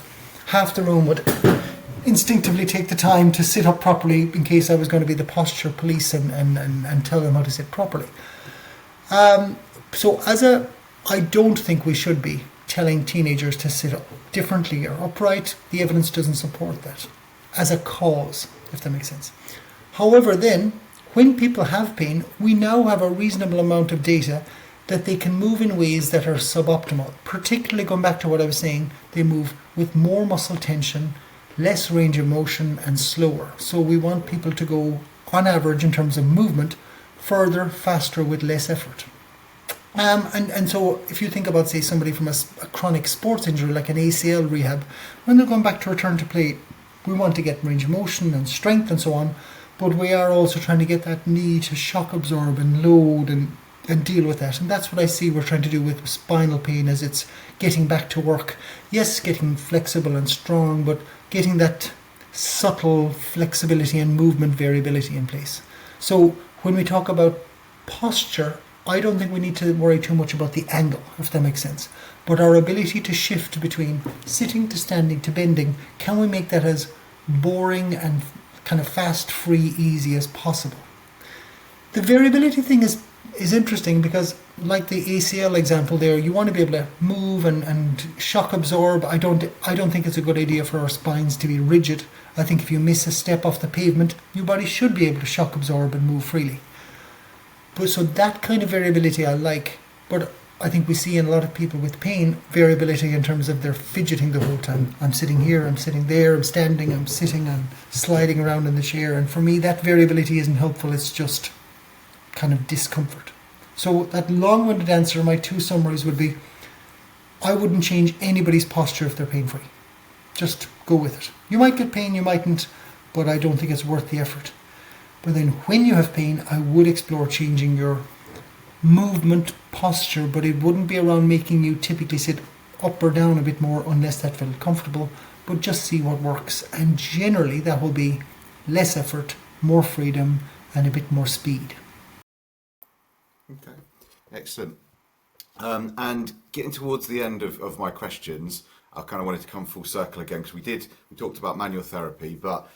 half the room would instinctively take the time to sit up properly in case I was going to be the posture police and tell them how to sit properly. I don't think we should be telling teenagers to sit up differently or upright. The evidence doesn't support that as a cause, if that makes sense. However, then, when people have pain, we now have a reasonable amount of data that they can move in ways that are suboptimal. Particularly going back to what I was saying, they move with more muscle tension, less range of motion, and slower. So we want people to go, on average, in terms of movement, further, faster, with less effort. And so if you think about, say, somebody from a chronic sports injury like an ACL rehab, when they're going back to return to play, we want to get range of motion and strength and so on, but we are also trying to get that knee to shock absorb and load and deal with that. And that's what I see we're trying to do with spinal pain, as it's getting back to work. Yes, getting flexible and strong, but getting that subtle flexibility and movement variability in place. So when we talk about posture, I don't think we need to worry too much about the angle, if that makes sense. But our ability to shift between sitting to standing to bending, can we make that as boring and kind of fast, free, easy as possible? The variability thing is interesting because, like the ACL example there, you want to be able to move and shock absorb. I don't think it's a good idea for our spines to be rigid. I think if you miss a step off the pavement, your body should be able to shock absorb and move freely. But so that kind of variability I like, but I think we see in a lot of people with pain variability in terms of they're fidgeting the whole time. I'm sitting here, I'm sitting there, I'm standing, I'm sitting, I'm sliding around in the chair. And for me, that variability isn't helpful. It's just kind of discomfort. So that long-winded answer, my two summaries would be, I wouldn't change anybody's posture if they're pain-free. Just go with it. You might get pain, you mightn't, but I don't think it's worth the effort. But then when you have pain, I would explore changing your movement posture, but it wouldn't be around making you typically sit up or down a bit more unless that felt comfortable, but just see what works. And generally that will be less effort, more freedom, and a bit more speed. Okay, excellent. And getting towards the end of my questions, I kind of wanted to come full circle again, because we talked about manual therapy, but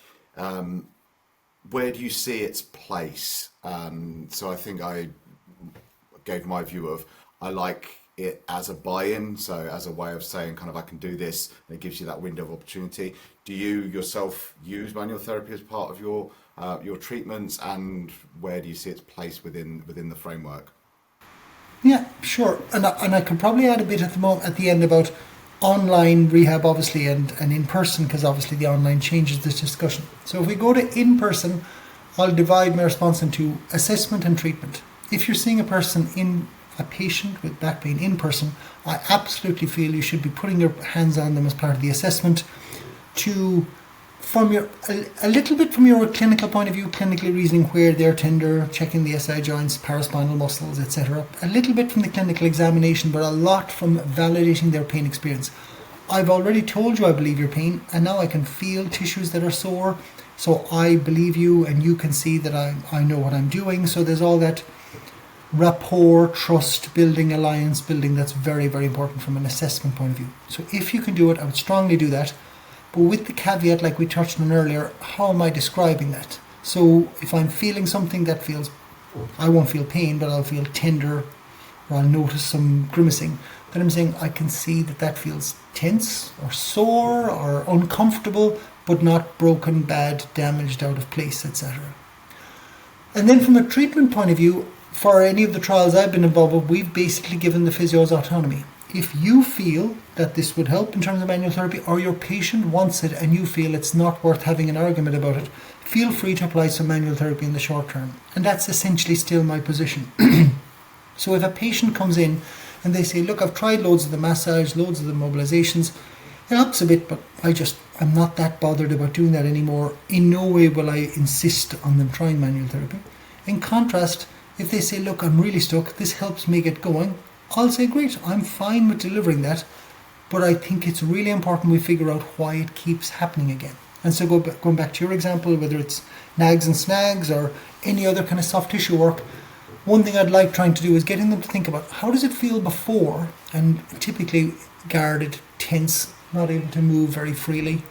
where do you see its place? So I think I gave my view of, I like it as a buy-in, so as a way of saying kind of I can do this, and it gives you that window of opportunity. Do you yourself use manual therapy as part of your treatments, and where do you see its place within the framework? Yeah, sure. And I could probably add a bit at the end about online rehab, obviously, and in person, because obviously the online changes this discussion. So if we go to in person, I'll divide my response into assessment and treatment. If you're seeing a patient with back pain in person, I absolutely feel you should be putting your hands on them as part of the assessment a little bit from your clinical point of view, clinically reasoning where they're tender, checking the SI joints, paraspinal muscles, etc. A little bit from the clinical examination, but a lot from validating their pain experience. I've already told you I believe your pain, and now I can feel tissues that are sore, so I believe you, and you can see that I know what I'm doing. So there's all that rapport, trust building, alliance building that's very, very important from an assessment point of view. So if you can do it, I would strongly do that. But with the caveat, like we touched on earlier, how am I describing that? So if I'm feeling something that feels, I won't feel pain, but I'll feel tender, or I'll notice some grimacing, then I'm saying I can see that feels tense or sore or uncomfortable, but not broken, bad, damaged, out of place, etc. And then from a treatment point of view, for any of the trials I've been involved with, we've basically given the physios autonomy. If you feel that this would help in terms of manual therapy, or your patient wants it and you feel it's not worth having an argument about it, feel free to apply some manual therapy in the short term. And that's essentially still my position. So if a patient comes in and they say, look, I've tried loads of the massage, loads of the mobilizations, it helps a bit, but I'm not that bothered about doing that anymore. In no way will I insist on them trying manual therapy. In contrast, if they say, look, I'm really stuck, this helps me get going, I'll say, great, I'm fine with delivering that, but I think it's really important we figure out why it keeps happening again. And so going back to your example, whether it's nags and snags or any other kind of soft tissue work, one thing I'd like trying to do is getting them to think about how does it feel before, and typically guarded, tense, not able to move very freely.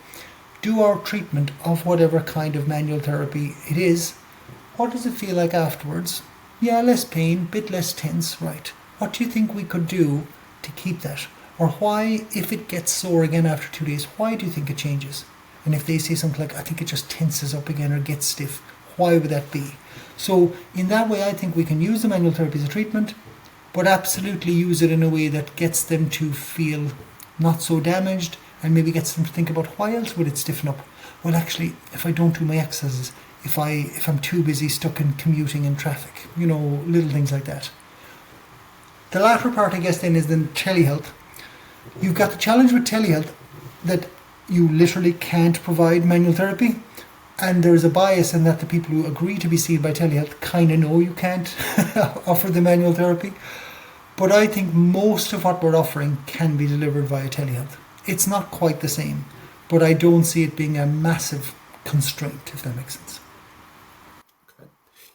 Do our treatment of whatever kind of manual therapy it is. What does it feel like afterwards? Yeah, less pain, bit less tense, right. What do you think we could do to keep that? Or why, if it gets sore again after 2 days, why do you think it changes? And if they say something like, I think it just tenses up again or gets stiff, why would that be? So in that way, I think we can use the manual therapy as a treatment, but absolutely use it in a way that gets them to feel not so damaged, and maybe gets them to think about why else would it stiffen up? Well, actually, if I don't do my exercises, if I'm too busy stuck in commuting in traffic, little things like that. The latter part, I guess, then is the telehealth. You've got the challenge with telehealth that you literally can't provide manual therapy, and there's a bias in that the people who agree to be seen by telehealth kind of know you can't offer the manual therapy. But I think most of what we're offering can be delivered via telehealth. It's not quite the same, but I don't see it being a massive constraint, if that makes sense. Okay.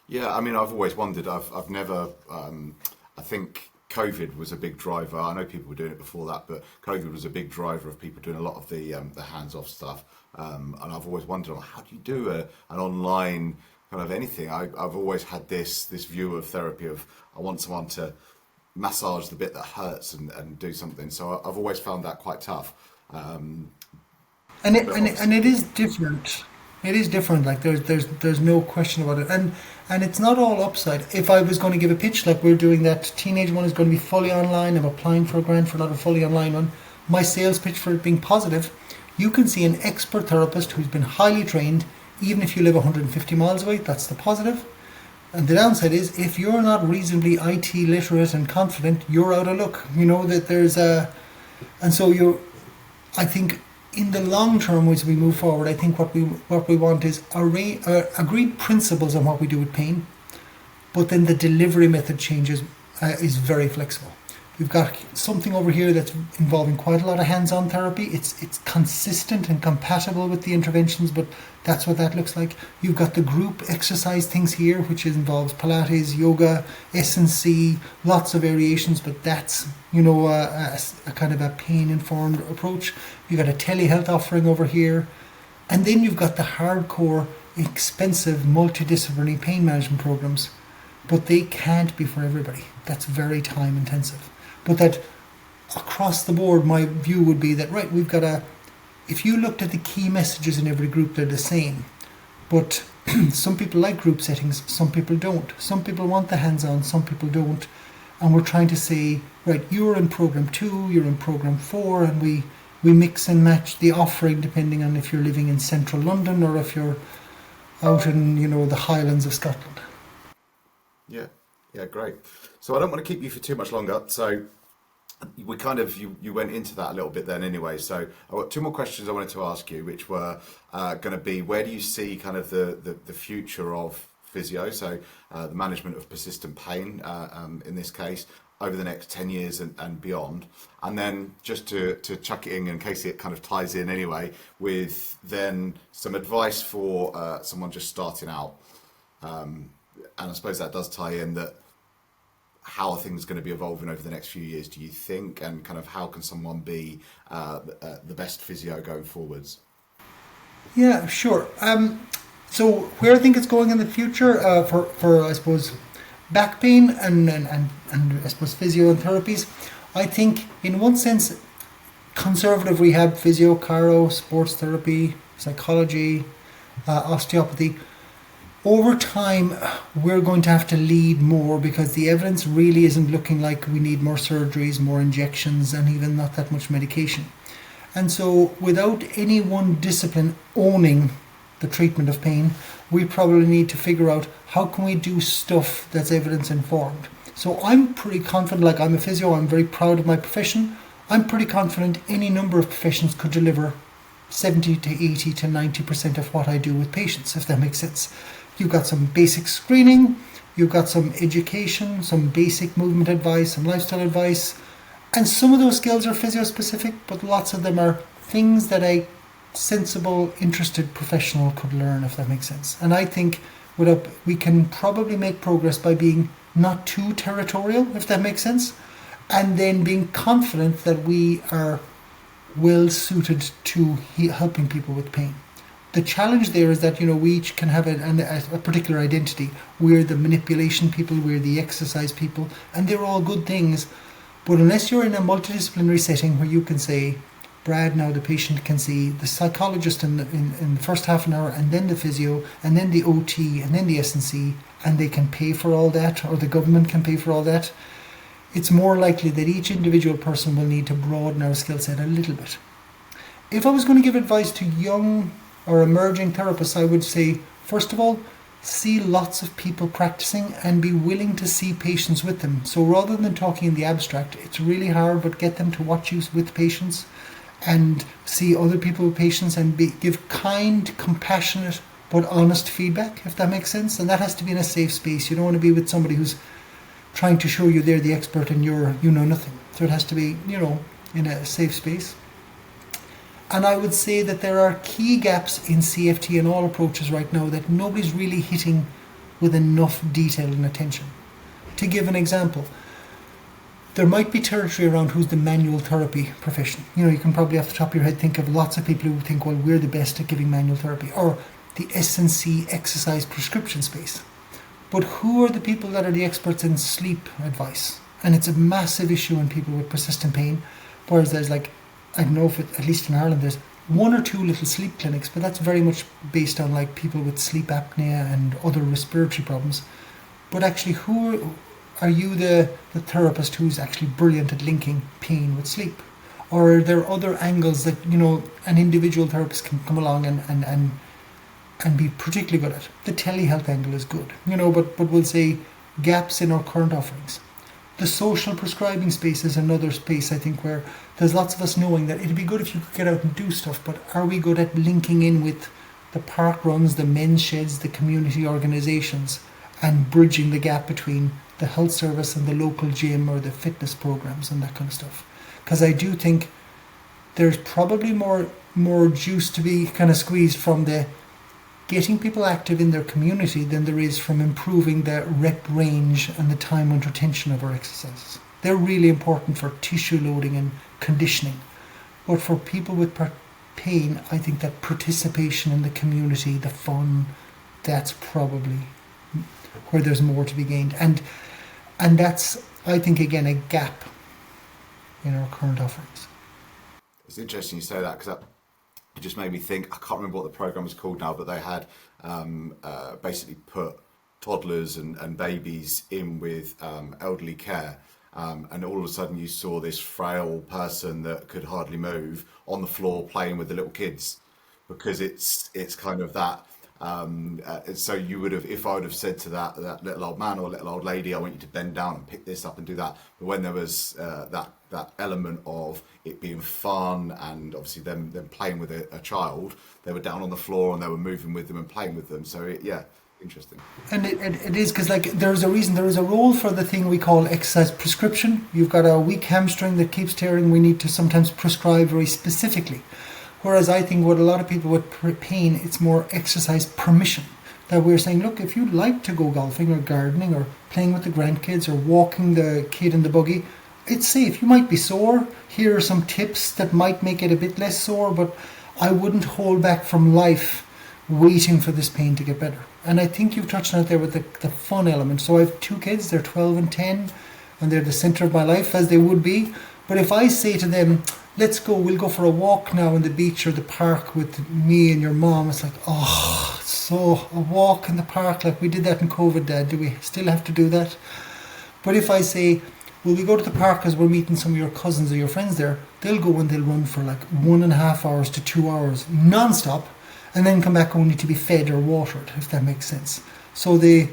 Yeah, I mean, I've always wondered. I've never. I think COVID was a big driver. I know people were doing it before that, but COVID was a big driver of people doing a lot of the hands-off stuff. And I've always wondered, how do you do an online kind of anything? I've always had this view of therapy of I want someone to massage the bit that hurts and do something. So I've always found that quite tough. And it is different. It is different. Like there's no question about it. And it's not all upside. If I was going to give a pitch like we're doing, that teenage one is going to be fully online. I'm applying for a grant for another fully online one. My sales pitch for it being positive, you can see an expert therapist who's been highly trained, even if you live 150 miles away. That's the positive. And the downside is, if you're not reasonably IT literate and confident, you're out of luck. That there's and so I think in the long term, as we move forward, I think what we want is agreed principles on what we do with pain, but then the delivery method changes is very flexible. We've got something over here that's involving quite a lot of hands-on therapy. It's consistent and compatible with the interventions, but that's what that looks like. You've got the group exercise things here, which involves Pilates, yoga, S&C, lots of variations, but that's, a kind of a pain-informed approach. You've got a telehealth offering over here. And then you've got the hardcore, expensive, multidisciplinary pain management programs, but they can't be for everybody. That's very time intensive. But that across the board, my view would be that, right, we've got if you looked at the key messages in every group, they're the same. But some people like group settings, some people don't. Some people want the hands-on, some people don't. And we're trying to say, right, you're in program 2, you're in program 4, and we mix and match the offering depending on if you're living in central London or if you're out in, the Highlands of Scotland. Yeah, great. So I don't want to keep you for too much longer. So we kind of, you went into that a little bit then anyway. So I've got 2 more questions I wanted to ask you, which were going to be, where do you see kind of the future of physio? So the management of persistent pain, in this case, over the next 10 years and beyond. And then just to chuck it in case it kind of ties in anyway, with then some advice for someone just starting out. And I suppose that does tie in that how are things going to be evolving over the next few years, do you think? And kind of how can someone be the best physio going forwards? Yeah, sure. So where I think it's going in the future for I suppose, back pain and I suppose physio and therapies, I think in one sense, conservative rehab, physio, chiro, sports therapy, psychology, osteopathy, over time, we're going to have to lead more because the evidence really isn't looking like we need more surgeries, more injections, and even not that much medication. And so without any one discipline owning the treatment of pain, we probably need to figure out how can we do stuff that's evidence informed. So I'm pretty confident, like I'm a physio, I'm very proud of my profession. I'm pretty confident any number of professions could deliver 70 to 80 to 90% of what I do with patients, if that makes sense. You've got some basic screening, you've got some education, some basic movement advice, some lifestyle advice, and some of those skills are physio-specific, but lots of them are things that I sensible, interested professional could learn, if that makes sense. And I think we can probably make progress by being not too territorial, if that makes sense, and then being confident that we are well suited to helping people with pain. The challenge there is that, we each can have a particular identity. We're the manipulation people, we're the exercise people, and they're all good things. But unless you're in a multidisciplinary setting where you can say, Brad, now the patient can see the psychologist in the first half an hour, and then the physio, and then the OT, and then the S&C, and they can pay for all that, or the government can pay for all that, it's more likely that each individual person will need to broaden our skill set a little bit. If I was going to give advice to young or emerging therapists, I would say, first of all, see lots of people practicing and be willing to see patients with them. So rather than talking in the abstract, it's really hard, but get them to watch you with patients and see other people with patients and give kind, compassionate, but honest feedback, if that makes sense. And that has to be in a safe space. You don't want to be with somebody who's trying to show you they're the expert and you know nothing. So it has to be, in a safe space. And I would say that there are key gaps in CFT and all approaches right now that nobody's really hitting with enough detail and attention. To give an example, there might be territory around who's the manual therapy profession. You can probably off the top of your head think of lots of people who think, well, we're the best at giving manual therapy, or the S&C exercise prescription space. But who are the people that are the experts in sleep advice? And it's a massive issue in people with persistent pain, whereas there's I don't know if at least in Ireland, there's one or two little sleep clinics, but that's very much based on people with sleep apnea and other respiratory problems. But actually, are you the therapist who's actually brilliant at linking pain with sleep? Or are there other angles that, an individual therapist can come along and be particularly good at? The telehealth angle is good, but we'll say gaps in our current offerings. The social prescribing space is another space, I think, where there's lots of us knowing that it'd be good if you could get out and do stuff, but are we good at linking in with the park runs, the men's sheds, the community organisations, and bridging the gap between the health service and the local gym or the fitness programs and that kind of stuff? Because I do think there's probably more juice to be kind of squeezed from the getting people active in their community than there is from improving the rep range and the time under tension of our exercises. They're really important for tissue loading and conditioning. But for people with pain, I think that participation in the community, the fun, that's probably where there's more to be gained. And that's, I think, again, a gap in our current offerings. It's interesting you say that, because it just made me think, I can't remember what the program was called now, but they had basically put toddlers and babies in with elderly care, and all of a sudden you saw this frail person that could hardly move on the floor playing with the little kids, because it's kind of that. So you would have, if I would have said to that little old man or little old lady, I want you to bend down and pick this up and do that. But when there was that element of it being fun and obviously them playing with a child, they were down on the floor and they were moving with them and playing with them. So interesting. And it is, because there's a reason, there is a role for the thing we call exercise prescription. You've got a weak hamstring that keeps tearing, we need to sometimes prescribe very specifically. Whereas I think what a lot of people with pain, it's more exercise permission. That we're saying, look, if you'd like to go golfing or gardening or playing with the grandkids or walking the kid in the buggy, it's safe. You might be sore. Here are some tips that might make it a bit less sore, but I wouldn't hold back from life waiting for this pain to get better. And I think you've touched on it there with the fun element. So I have two kids, they're 12 and 10, and they're the centre of my life, as they would be. But if I say to them, we'll go for a walk now in the beach or the park with me and your mom, it's like, so a walk in the park, like we did that in COVID, Dad, do we still have to do that? But if I say, will we go to the park because we're meeting some of your cousins or your friends there, they'll go and they'll run for 1.5 hours to 2 hours non-stop, and then come back only to be fed or watered, if that makes sense. So the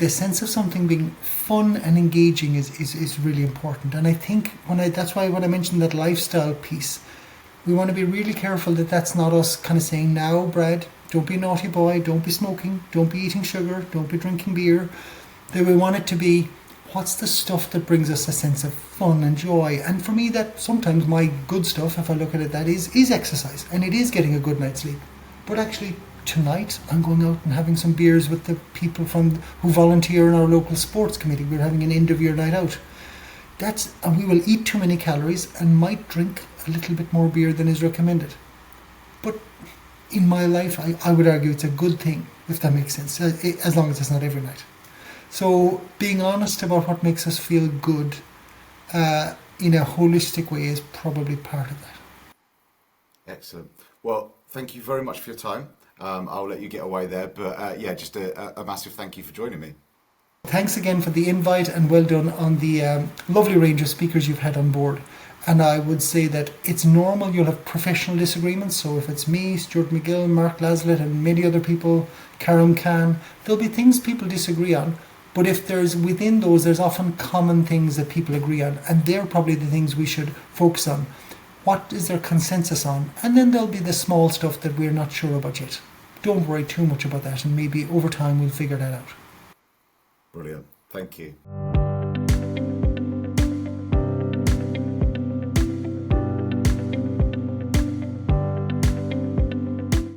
sense of something being fun and engaging is really important. And I think that's why when I mentioned that lifestyle piece, we want to be really careful that that's not us kind of saying, now, Brad, don't be a naughty boy, don't be smoking, don't be eating sugar, don't be drinking beer. That we want it to be, what's the stuff that brings us a sense of fun and joy? And for me, that sometimes my good stuff, if I look at it, that is exercise, and it is getting a good night's sleep. But actually, tonight I'm going out and having some beers with the people who volunteer in our local sports committee. We're having an end of year night out. And we will eat too many calories and might drink a little bit more beer than is recommended. But in my life, I would argue it's a good thing, if that makes sense, as long as it's not every night. So being honest about what makes us feel good in a holistic way is probably part of that. Excellent. Well, thank you very much for your time. I'll let you get away there, but just a massive thank you for joining me. Thanks again for the invite, and well done on the lovely range of speakers you've had on board. And I would say that it's normal you'll have professional disagreements. So if it's me, Stuart McGill, Mark Laslett and many other people, Karen Khan, there'll be things people disagree on. But if within those, there's often common things that people agree on. And they're probably the things we should focus on. What is there consensus on? And then there'll be the small stuff that we're not sure about yet. Don't worry too much about that, and maybe over time we'll figure that out. Brilliant. Thank you.